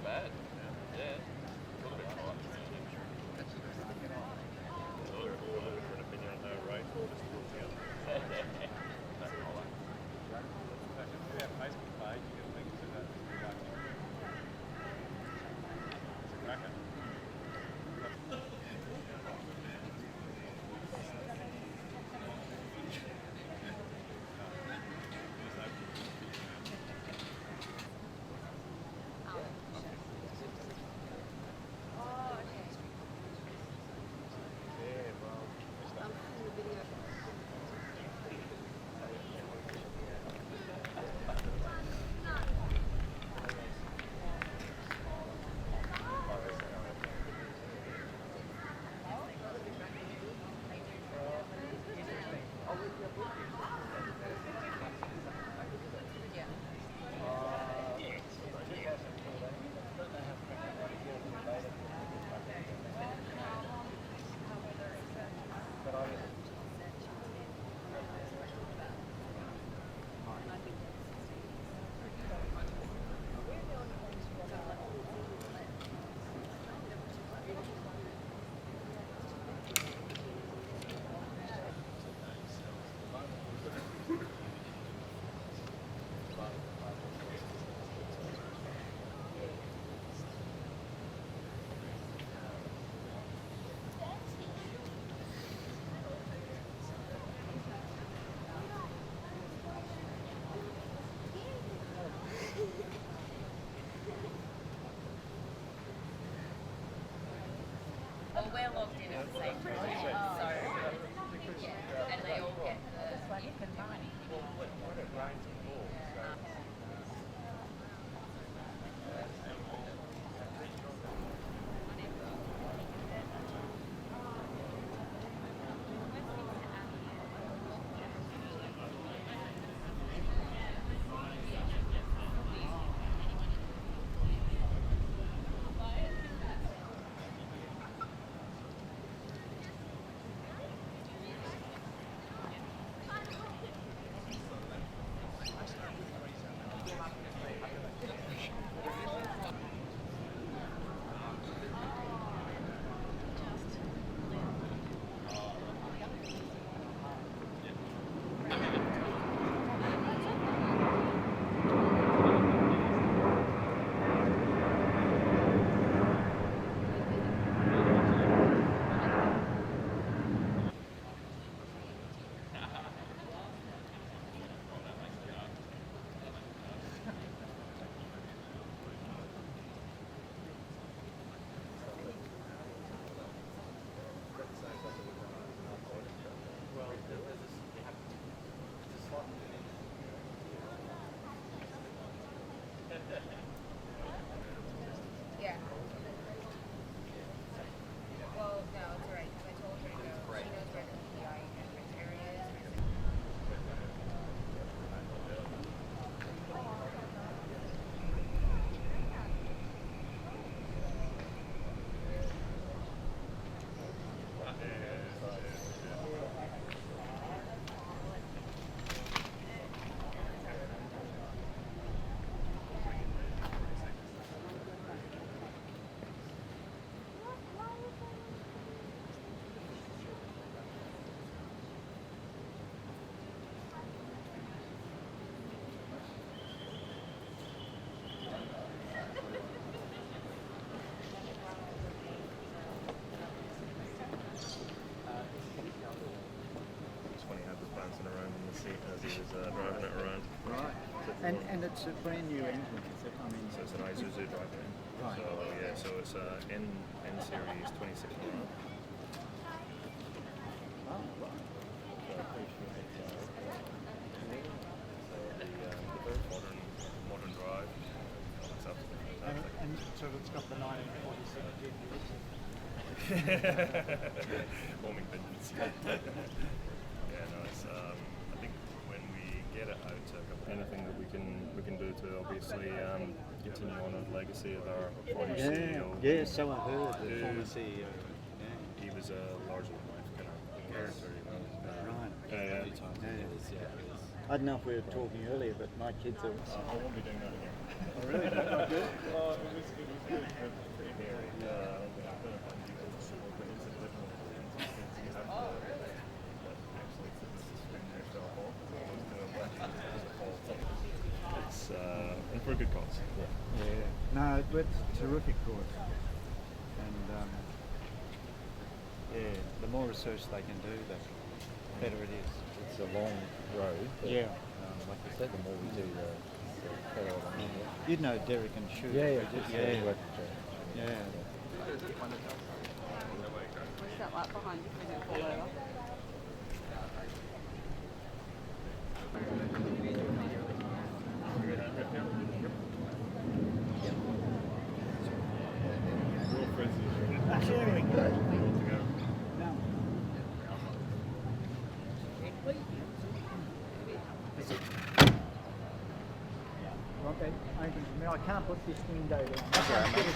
bad. Yeah. A little bit tight. A little bit for an opinion on how right all this pulled together. That's all right. We have Facebook page, you can link to that. It's a cracker. Well, we're logged in at the same time, so yeah, and they all get the. Yeah. Well, no, it's alright, because I told her to go. She knows where the PI entrance area is. It's funny how the bouncing around in the seat as he was driving it around. Right. And it's a brand new engine, is it? I mean, So it's an Isuzu drivetrain. Right. So yeah, so it's N series 26 model. oh, right. So I'm pretty sure it's the very modern drive. It's absolutely fantastic. And so it's got the 1946 GPU. Warming pigeons. Yeah, no, it's. I think when we get it out, anything that we can do to obviously continue on the legacy of our former CEO. Yeah, so I heard, the Yeah. former CEO. Yeah. He was a larger than life kind of character, you know. Right. Yeah, yeah. Yeah. I don't know if we were talking earlier, but my kids are. I won't be doing that again. Oh, really? Not good? Well, it was good in here. I don't think I've done it on YouTube before, but it's a different instance. You have to actually spin yourself off as opposed to letting it fall. It's and for a good cause. Yeah. No, it's a terrific course. And yeah, the more research they can do, the better it is. It's a long road. But, Yeah. like you said, the more we do, the better it'll be. You'd know Derek and Shu. Yeah, just, yeah. yeah. What's that like behind you when you fall over? Real frizzy. There we go. To go. Now, okay, I can't put this window down. I can't get it.